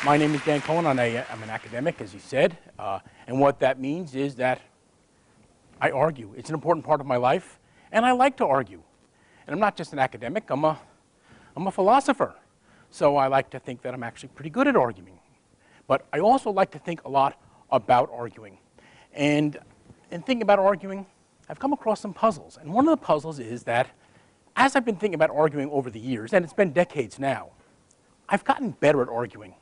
My name is Dan Cohen. I'm an academic, as you said, and what that means is that I argue. It's an important part of my life, and I like to argue. And I'm not just an academic, I'm a philosopher. So I like to think that I'm actually pretty good at arguing. But I also like to think a lot about arguing. And in thinking about arguing, I've come across some puzzles. And one of the puzzles is that as I've been thinking about arguing over the years, and it's been decades now, I've gotten better at arguing.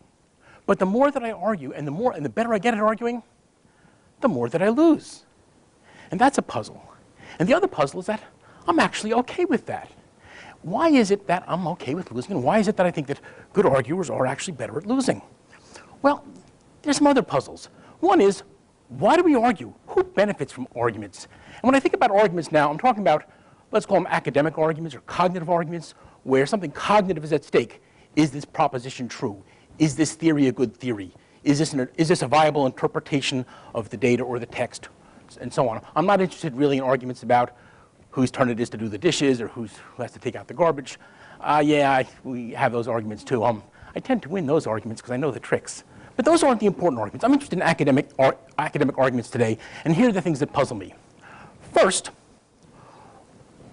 But the more that I argue, and the better I get at arguing, the more that I lose. And that's a puzzle. And the other puzzle is that I'm actually okay with that. Why is it that I'm okay with losing, and why is it that I think that good arguers are actually better at losing? Well, there's some other puzzles. One is, why do we argue? Who benefits from arguments? And when I think about arguments now, I'm talking about, let's call them academic arguments or cognitive arguments, where something cognitive is at stake. Is this proposition true? Is this theory a good theory? Is this a viable interpretation of the data or the text, and so on? I'm not interested really in arguments about whose turn it is to do the dishes or who has to take out the garbage. We have those arguments too. I tend to win those arguments because I know the tricks. But those aren't the important arguments. I'm interested in academic arguments today, and here are the things that puzzle me. First,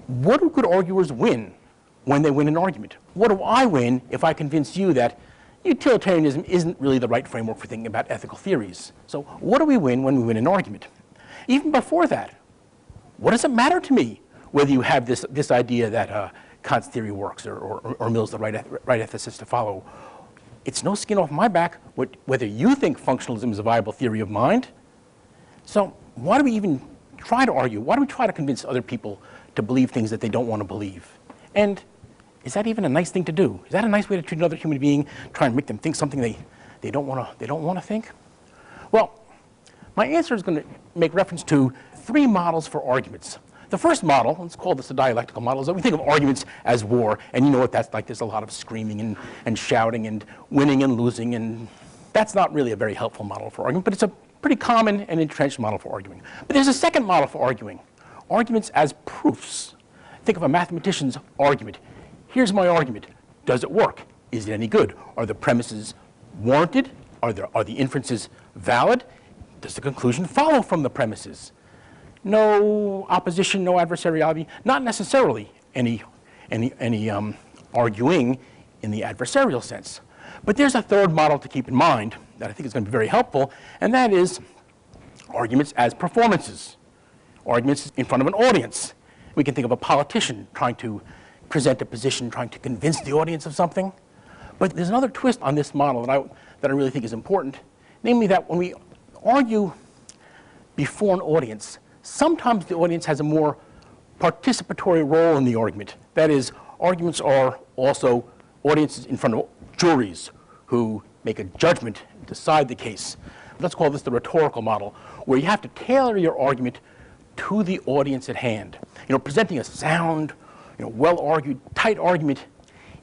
what do good arguers win when they win an argument? What do I win if I convince you that utilitarianism isn't really the right framework for thinking about ethical theories? So what do we win when we win an argument? Even before that, what does it matter to me whether you have this idea that Kant's theory works or Mill's the right ethicist to follow? It's no skin off my back whether you think functionalism is a viable theory of mind. So why do we even try to argue? Why do we try to convince other people to believe things that they don't want to believe? And is that even a nice thing to do? Is that a nice way to treat another human being, try and make them think something they don't want to think? Well, my answer is going to make reference to 3 models for arguments. The first model, let's call this a dialectical model, is that we think of arguments as war, and you know what that's like. There's a lot of screaming and shouting and winning and losing, and that's not really a very helpful model for argument, but it's a pretty common and entrenched model for arguing. But there's a second model for arguing, arguments as proofs. Think of a mathematician's argument. Here's my argument. Does it work? Is it any good? Are the premises warranted? Are the inferences valid? Does the conclusion follow from the premises? No opposition, no adversariality, not necessarily any arguing in the adversarial sense. But there's a third model to keep in mind that I think is going to be very helpful, and that is arguments as performances, arguments in front of an audience. We can think of a politician trying to present a position, trying to convince the audience of something. But there's another twist on this model that I really think is important, namely that when we argue before an audience, sometimes the audience has a more participatory role in the argument. That is, arguments are also audiences in front of juries who make a judgment and decide the case. Let's call this the rhetorical model, where you have to tailor your argument to the audience at hand. Presenting a sound, well-argued, tight argument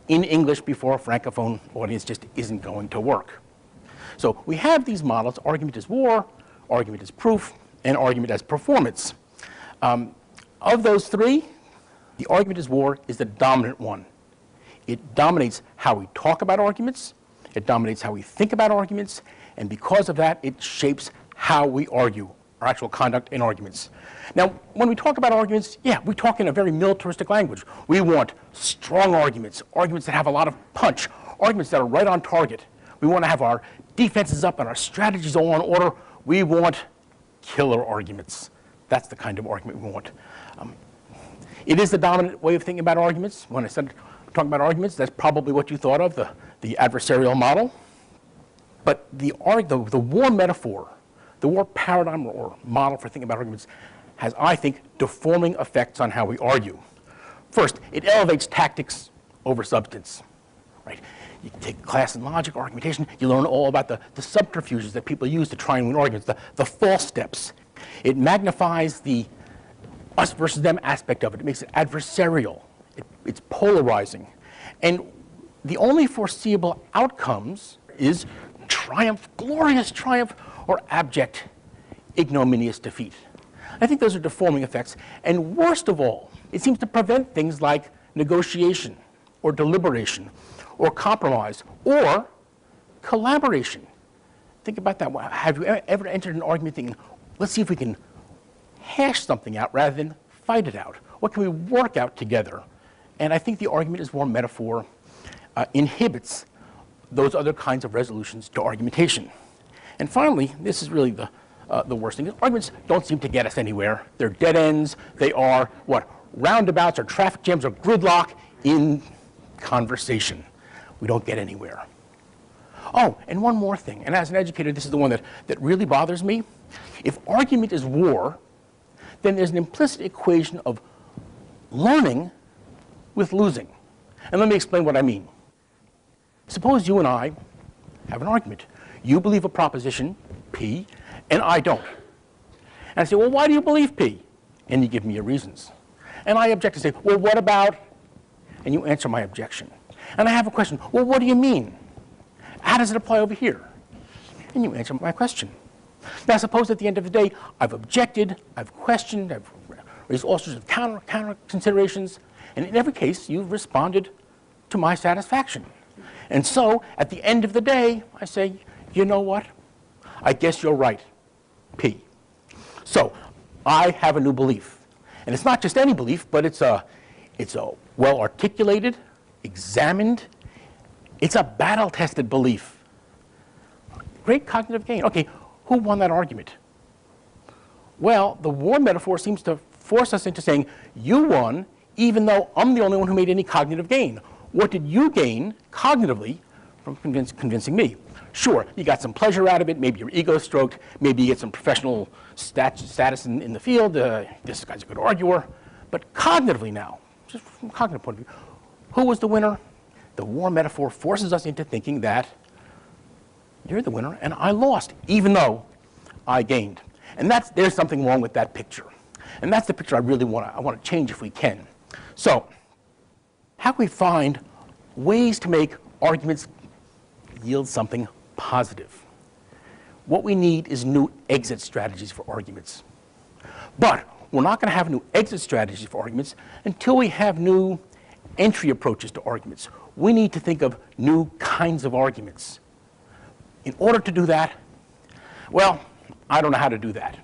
in English before a Francophone audience just isn't going to work. So we have these models: argument as war, argument as proof, and argument as performance. Of those 3, the argument as war is the dominant one. It dominates how we talk about arguments, it dominates how we think about arguments, and because of that, it shapes how we argue, our actual conduct in arguments. Now, when we talk about arguments, we talk in a very militaristic language. We want strong arguments, arguments that have a lot of punch, arguments that are right on target. We want to have our defenses up and our strategies all in order. We want killer arguments. That's the kind of argument we want. It is the dominant way of thinking about arguments. When I started talking about arguments, that's probably what you thought of, the adversarial model. But the war metaphor, the war paradigm or model for thinking about arguments has, I think, deforming effects on how we argue. First, it elevates tactics over substance. Right? You take a class in logic, argumentation, you learn all about the subterfuges that people use to try and win arguments, the false steps. It magnifies the us versus them aspect of it. It makes it adversarial. It's polarizing. And the only foreseeable outcomes is triumph, glorious triumph, or abject, ignominious defeat. I think those are deforming effects. And worst of all, it seems to prevent things like negotiation or deliberation or compromise or collaboration. Think about that. Have you ever entered an argument thinking, let's see if we can hash something out rather than fight it out? What can we work out together? And I think the argument is war metaphor inhibits those other kinds of resolutions to argumentation. And finally, this is really the worst thing. Arguments don't seem to get us anywhere. They're dead ends. They are, what, roundabouts or traffic jams or gridlock in conversation. We don't get anywhere. Oh, and one more thing, and as an educator, this is the one that really bothers me. If argument is war, then there's an implicit equation of learning with losing. And let me explain what I mean. Suppose you and I have an argument. You believe a proposition, P, and I don't. And I say, well, why do you believe P? And you give me your reasons. And I object and say, well, what about? And you answer my objection. And I have a question, well, what do you mean? How does it apply over here? And you answer my question. Now, suppose at the end of the day, I've objected, I've questioned, I've raised all sorts of counter considerations, and in every case, you've responded to my satisfaction. And so, at the end of the day, I say, you know what? I guess you're right, P. So, I have a new belief. And it's not just any belief, but it's a well-articulated, examined, it's a battle-tested belief. Great cognitive gain. Okay, who won that argument? Well, the war metaphor seems to force us into saying, you won, even though I'm the only one who made any cognitive gain. What did you gain cognitively from convincing me? Sure, you got some pleasure out of it, maybe your ego stroked, maybe you get some professional status in the field, this guy's a good arguer, but cognitively now, just from a cognitive point of view, who was the winner? The war metaphor forces us into thinking that you're the winner and I lost, even though I gained. And there's something wrong with that picture. And that's the picture I really want to change if we can. So, how can we find ways to make arguments yield something positive? What we need is new exit strategies for arguments. But we're not going to have new exit strategies for arguments until we have new entry approaches to arguments. We need to think of new kinds of arguments. In order to do that, well, I don't know how to do that.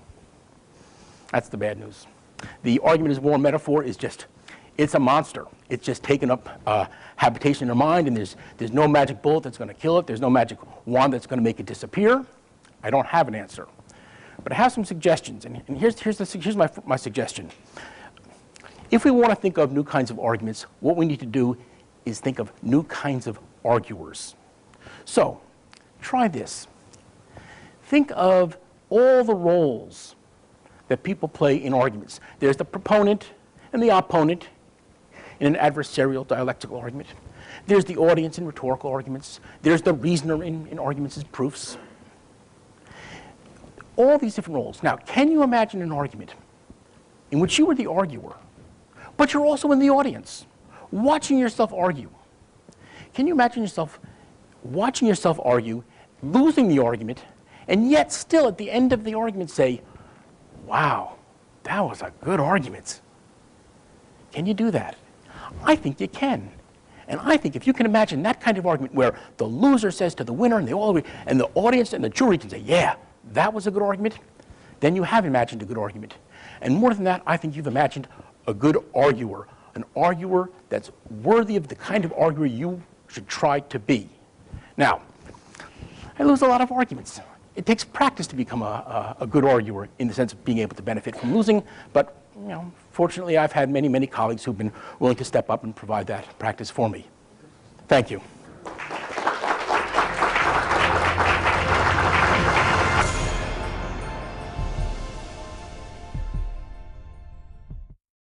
That's the bad news. The argument is war metaphor is just, it's a monster. It's just taken up habitation in our mind, and there's no magic bullet that's going to kill it. There's no magic wand that's going to make it disappear. I don't have an answer. But I have some suggestions, and here's my suggestion. If we want to think of new kinds of arguments, what we need to do is think of new kinds of arguers. So, try this. Think of all the roles that people play in arguments. There's the proponent and the opponent in an adversarial dialectical argument. There's the audience in rhetorical arguments. There's the reasoner in arguments as proofs. All these different roles. Now, can you imagine an argument in which you were the arguer, but you're also in the audience, watching yourself argue? Can you imagine yourself watching yourself argue, losing the argument, and yet still at the end of the argument say, wow, that was a good argument? Can you do that? I think you can. And I think if you can imagine that kind of argument where the loser says to the winner, and they all agree, and the audience and the jury can say, yeah, that was a good argument, then you have imagined a good argument. And more than that, I think you've imagined a good arguer, an arguer that's worthy of the kind of arguer you should try to be. Now, I lose a lot of arguments. It takes practice to become a good arguer in the sense of being able to benefit from losing, but fortunately I've had many, many colleagues who've been willing to step up and provide that practice for me. Thank you.